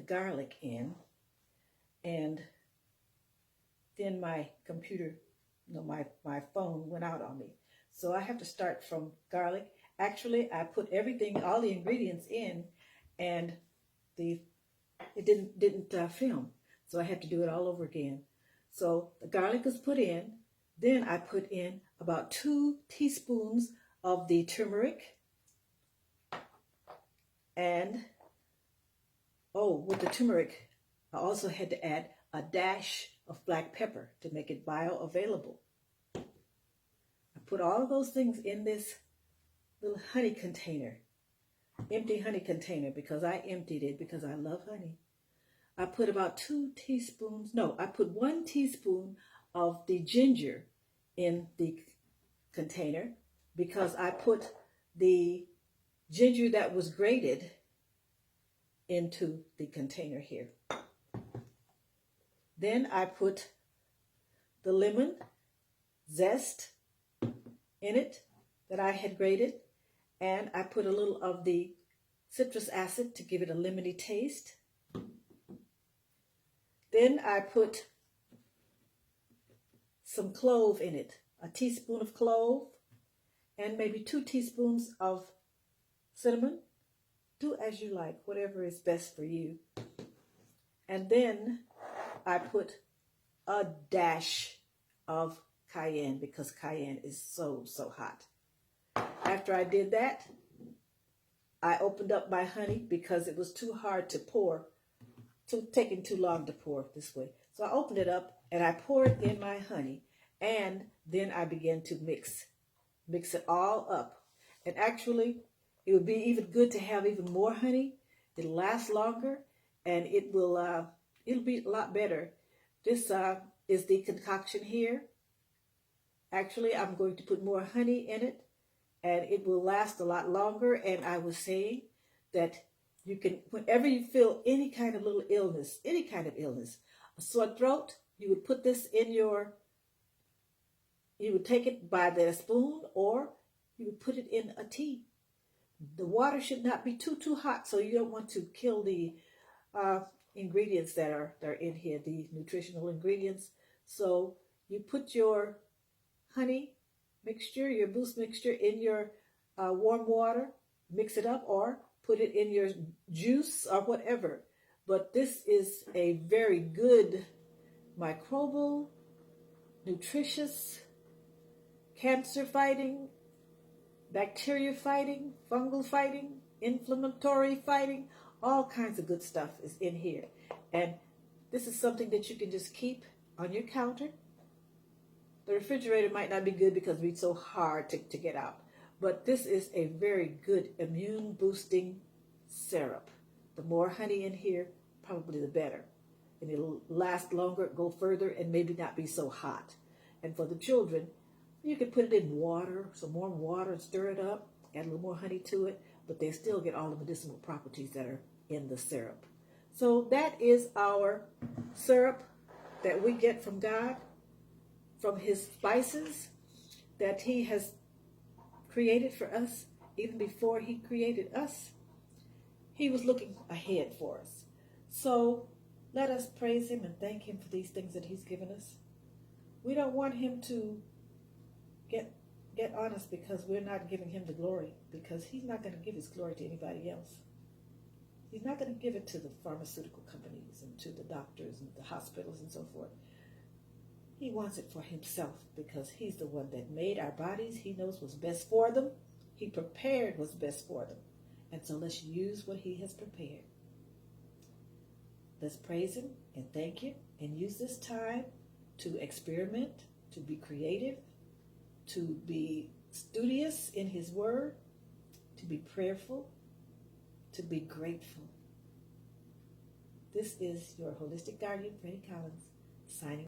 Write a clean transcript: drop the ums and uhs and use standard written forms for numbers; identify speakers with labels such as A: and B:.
A: garlic in, and then my computer, my phone went out on me. So I have to start from garlic. Actually, I put everything, all the ingredients in, and it didn't film. So I had to do it all over again. So the garlic was put in. Then I put in about 2 teaspoons of the turmeric. And, with the turmeric, I also had to add a dash of black pepper to make it bioavailable. I put all of those things in this little honey container, empty honey container, because I emptied it because I love honey. I put about 1 teaspoon of the ginger in the container because I put the ginger that was grated into the container here. Then I put the lemon zest in it that I had grated, and I put a little of the citrus acid to give it a lemony taste. Then I put some clove in it, a teaspoon of clove, and maybe 2 teaspoons of cinnamon. Do as you like, whatever is best for you. And then I put a dash of cayenne because cayenne is so hot. After I did that, I opened up my honey because it was too hard to pour, taking too long to pour this way. So I opened it up and I poured in my honey, and then I began to mix it all up. And actually, it would be even good to have even more honey. It'll last longer, and it'll be a lot better. This is the concoction here. Actually, I'm going to put more honey in it, and it will last a lot longer. And I was saying that you can, whenever you feel any kind of little illness, a sore throat, you would put this in you would take it by the spoon, or you would put it in a tea. The water should not be too hot, so you don't want to kill the ingredients that are in here, the nutritional ingredients. So you put your honey mixture, your boost mixture in your warm water, mix it up, or put it in your juice or whatever. But this is a very good microbial, nutritious, cancer fighting, bacteria fighting, fungal fighting, inflammatory fighting, all kinds of good stuff is in here. And this is something that you can just keep on your counter. The refrigerator might not be good because it's so hard to get out. But this is a very good immune boosting syrup. The more honey in here, probably the better. And it'll last longer, go further, and maybe not be so hot. And for the children, you can put it in water, some warm water, and stir it up, add a little more honey to it, but they still get all the medicinal properties that are in the syrup. So that is our syrup that we get from God, from his spices that he has created for us. Even before he created us, he was looking ahead for us. So let us praise him and thank him for these things that he's given us. We don't want him to get on us because we're not giving him the glory, because he's not going to give his glory to anybody else. He's not going to give it to the pharmaceutical companies and to the doctors and the hospitals and so forth. He wants it for himself because he's the one that made our bodies. He knows what's best for them. He prepared what's best for them. And so let's use what he has prepared. Let's praise him and thank him and use this time to experiment, to be creative, to be studious in his word, to be prayerful, to be grateful. This is your holistic guardian, Freddie Collins, signing